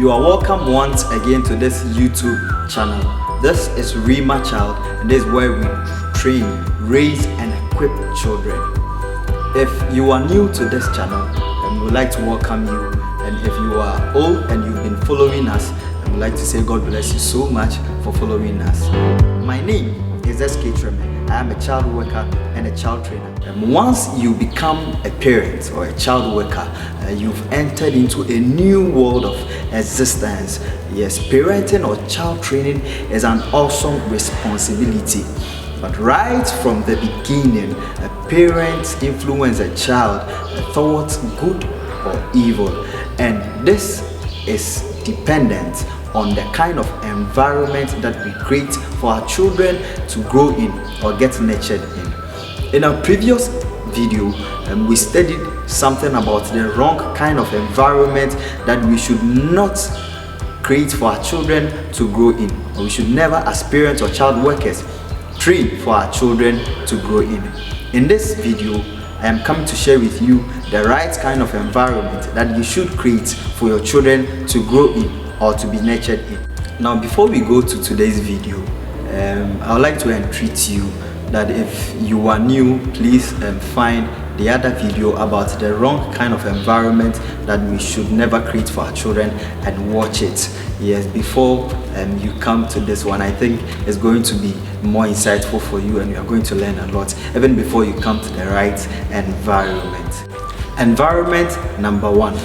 You are welcome once again to this YouTube channel. This is Rima Child, and this is where we train, raise and equip children. If you are new to this channel, we would like to welcome you, and if you are old and you've been following us, I would like to say God bless you so much for following us. My name is Kyeremeh. I am a child worker and a child trainer. Once you become a parent or a child worker, you've entered into a new world of existence. Yes, parenting or child training is an awesome responsibility. But right from the beginning, a parent influences a child towards good or evil. And this is dependent on the kind of environment that we create for our children to grow in or get nurtured in. In our previous video, we studied something about the wrong kind of environment that we should not create for our children to grow in. We should never, as parents or child workers, train for our children to grow in. In this video, I am coming to share with you the right kind of environment that you should create for your children to grow in or to be nurtured in. Now, before we go to today's video, I would like to entreat you that if you are new, please find the other video about the wrong kind of environment that we should never create for our children and watch it. Yes, before you come to this one, I think it's going to be more insightful for you and you are going to learn a lot even before you come to the right environment. Environment number one.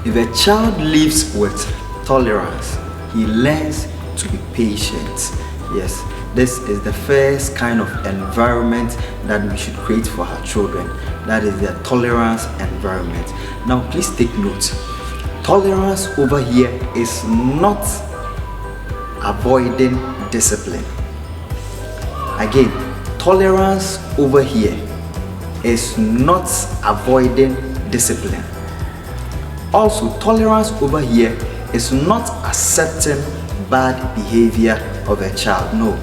If a child lives with tolerance, he learns to be patient. Yes, this is the first kind of environment that we should create for our children. That is the tolerance environment. Now please take note. Tolerance over here is not avoiding discipline. Again, tolerance over here is not avoiding discipline. Also, tolerance over here is not accepting bad behavior of a child. No,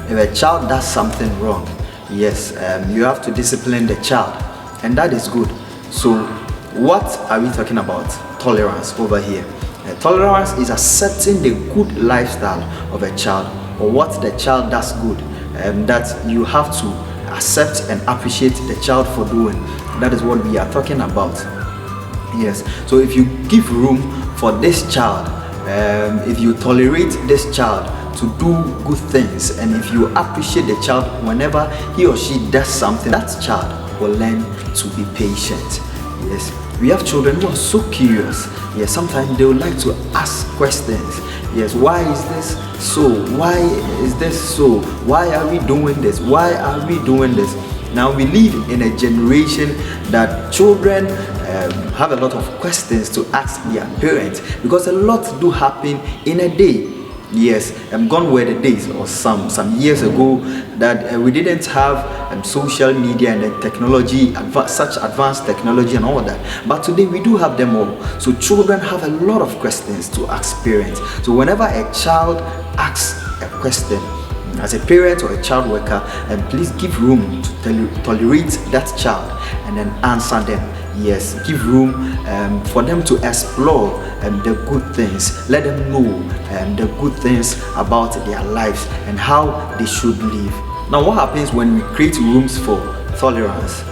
if a child does something wrong, yes, you have to discipline the child, and that is good. So what are we talking about? Tolerance over here. Tolerance is accepting the good lifestyle of a child, or what the child does good, that you have to accept and appreciate the child for doing. That is what we are talking about. Yes, so if you give room for this child, if you tolerate this child to do good things, and if you appreciate the child whenever he or she does something, that child will learn to be patient. Yes, we have children who are so curious. Yes, sometimes they would like to ask questions. Yes, why is this so? Why is this so? Why are we doing this? Why are we doing this? Now we live in a generation that children have a lot of questions to ask their parents, because a lot do happen in a day. Yes, gone were the days, or some years ago, that we didn't have social media and technology, such advanced technology and all that. But today we do have them all. So children have a lot of questions to ask parents. So whenever a child asks a question, as a parent or a child worker, please give room to tolerate that child and then answer them. Yes, give room for them to explore the good things. Let them know the good things about their lives and how they should live. Now, what happens when we create rooms for tolerance?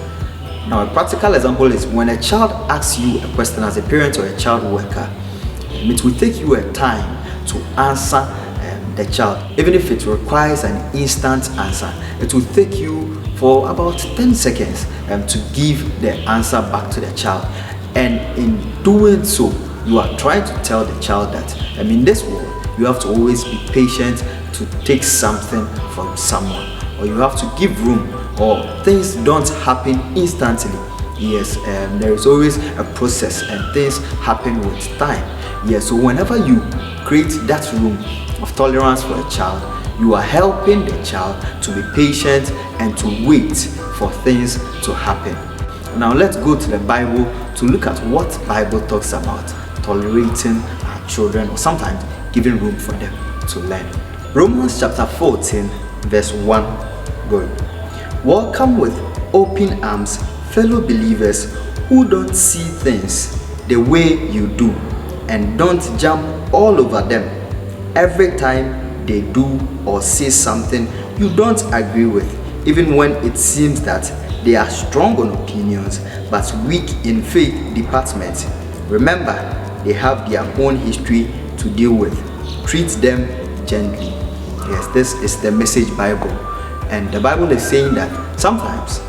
Now, a practical example is when a child asks you a question as a parent or a child worker, it will take you a time to answer the child. Even if it requires an instant answer, it will take you for about 10 seconds to give the answer back to the child. And in doing so, you are trying to tell the child that in this world, you have to always be patient to take something from someone, or you have to give room, or things don't happen instantly. Yes, there is always a process and things happen with time. Yes, so whenever you create that room of tolerance for a child, you are helping the child to be patient and to wait for things to happen. Now let's go to the Bible to look at what Bible talks about tolerating our children, or sometimes giving room for them to learn. Romans chapter 14 verse 1 go. Welcome with open arms fellow believers who don't see things the way you do, and don't jump all over them every time they do or say something you don't agree with, even when it seems that they are strong on opinions but weak in faith department. Remember, they have their own history to deal with. Treat them gently. Yes, this is the Message Bible, and the Bible is saying that sometimes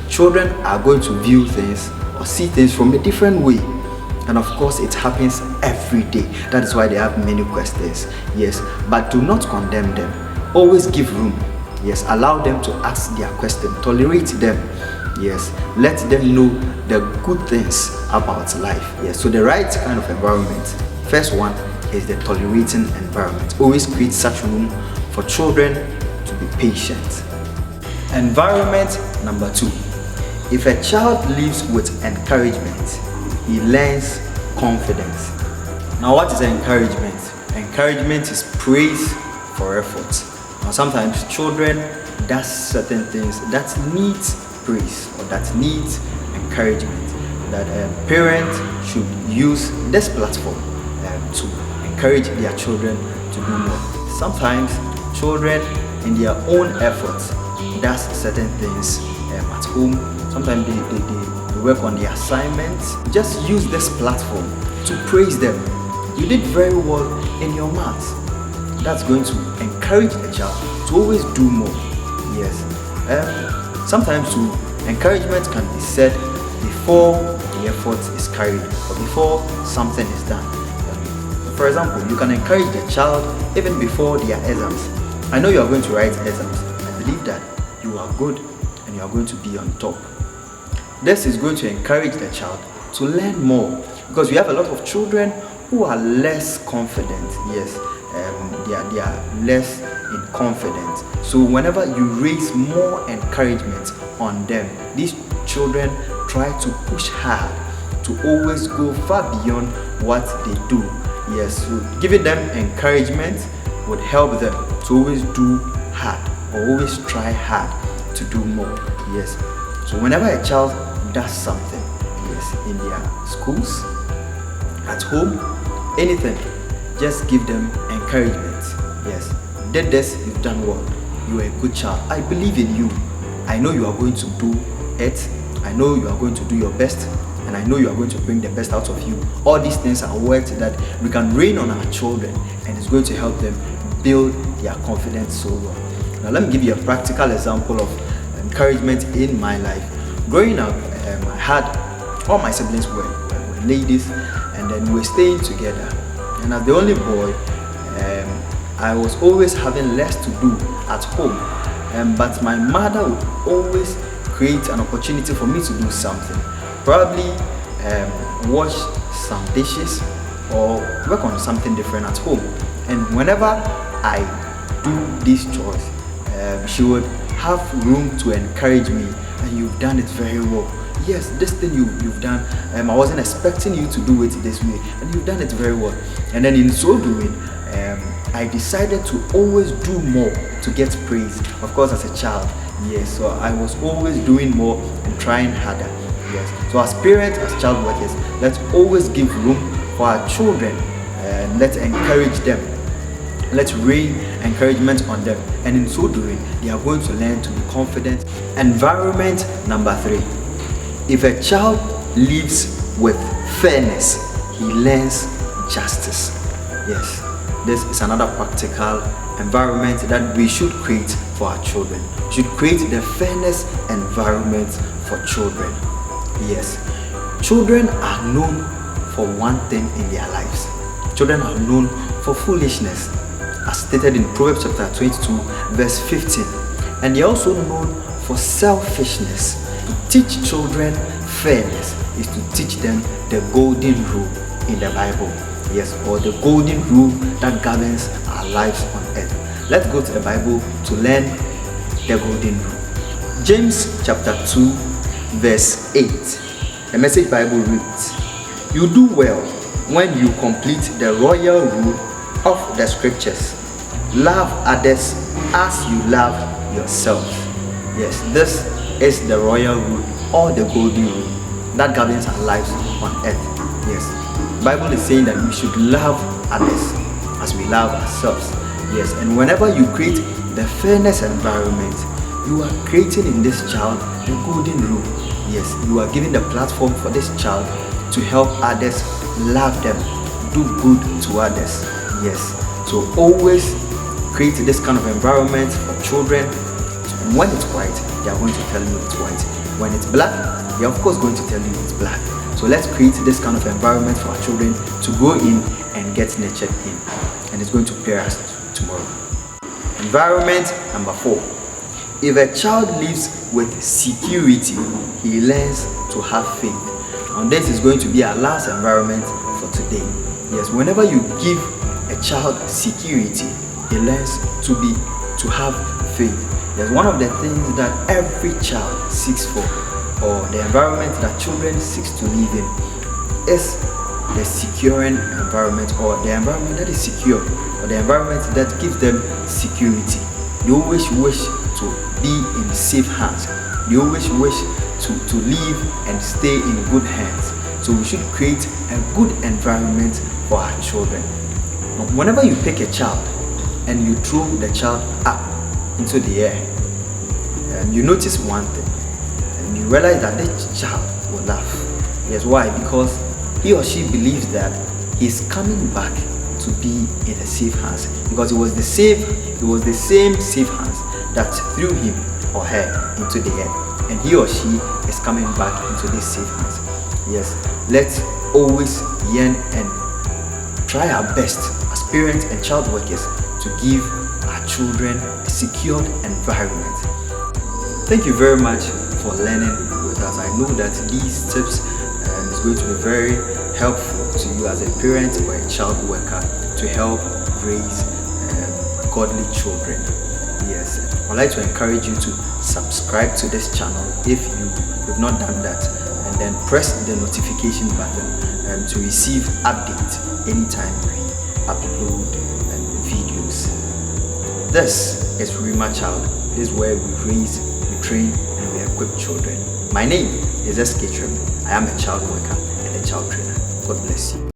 children are going to view things or see things from a different way, and of course it happens every day. That is why they have many questions. Yes, but do not condemn them. Always give room. Yes, allow them to ask their question. Tolerate them. Yes, let them know the good things about life. Yes, so the right kind of environment. First one is the tolerating environment. Always create such room for children to be patient. Environment number 2. If a child lives with encouragement, he learns confidence. Now, what is encouragement? Encouragement is praise for effort. Now, sometimes children does certain things that needs praise or that needs encouragement. That a parent should use this platform to encourage their children to do more. Sometimes children, in their own efforts, does certain things at home. Sometimes they work on their assignments. Just use this platform to praise them. You did very well in your maths. That's going to encourage the child to always do more. Yes. Sometimes too, encouragement can be said before the effort is carried or before something is done. For example, you can encourage the child even before their exams. I know you are going to write exams. I believe that you are good and you are going to be on top. This is going to encourage the child to learn more, because we have a lot of children who are less confident. Yes, they are less in confidence. So whenever you raise more encouragement on them, these children try to push hard to always go far beyond what they do. Yes, so giving them encouragement would help them to always do hard or always try hard to do more. Yes, so whenever a child does something, yes, in their schools, at home, anything, just give them encouragement. Yes, did this, you've done well, you are a good child, I believe in you, I know you are going to do it, I know you are going to do your best, and I know you are going to bring the best out of you. All these things are words that we can rain on our children, and it's going to help them build their confidence so well. Now let me give you a practical example of encouragement in my life. Growing up, I had all my siblings were ladies, and then we were staying together, and as the only boy, I was always having less to do at home, but my mother would always create an opportunity for me to do something, probably wash some dishes or work on something different at home. And whenever I do these chores, she would have room to encourage me, and you've done it very well. Yes, this thing you've done, I wasn't expecting you to do it this way, and you've done it very well. And then in so doing, I decided to always do more to get praise. Of course, as a child, yes, so I was always doing more and trying harder. Yes, so as parents, as child workers, let's always give room for our children, and let's encourage them. Let's rain encouragement on them, and in so doing, they are going to learn to be confident. Environment number 3. If a child lives with fairness, he learns justice. Yes, this is another practical environment that we should create for our children. We should create the fairness environment for children. Yes, children are known for one thing in their lives. Children are known for foolishness, as stated in Proverbs chapter 22 verse 15, and they are also known for selfishness. To teach children fairness is to teach them the golden rule in the Bible. Yes, or the golden rule that governs our lives on earth. Let's go to the Bible to learn the golden rule. James chapter 2 verse 8. The Message Bible reads, "You do well when you complete the royal rule of the scriptures. Love others as you love yourself." Yes, this is the royal rule or the golden rule that governs our lives on earth. Yes, The Bible is saying that we should love others as we love ourselves. Yes, and whenever you create the fairness environment, you are creating in this child a golden rule. Yes, you are giving the platform for this child to help others, love them, do good to others. Yes, so always create this kind of environment for children. When it's white, they are going to tell you it's white. When it's black, they are of course going to tell you it's black. So let's create this kind of environment for our children to go in and get nurtured in, and it's going to prepare us tomorrow. Environment number 4. If a child lives with security, he learns to have faith. And this is going to be our last environment for today. Yes, whenever you give a child security, he learns to have faith. Yes, one of the things that every child seeks for, or the environment that children seeks to live in, is the securing environment, or the environment that is secure, or the environment that gives them security. They always wish to be in safe hands. They always wish to live and stay in good hands. So we should create a good environment for our children. Whenever you pick a child and you throw the child up into the air, and you notice one thing, and you realize that this child will laugh. Yes, why? Because he or she believes that he's coming back to be in a safe hands, because it was the same safe hands that threw him or her into the air, and he or she is coming back into this safe hands. Yes, let's always yearn and try our best as parents and child workers to give our children a secured environment. Thank you very much for learning with us. I know that these tips is going to be very helpful to you as a parent or a child worker to help raise godly children. Yes, I'd like to encourage you to subscribe to this channel if you've not done that, and then press the notification button to receive updates anytime we upload videos. This is Rima Child. This is where we raise, we train, and we equip children. My name is Kyeremeh. I am a child worker and a child trainer. God bless you.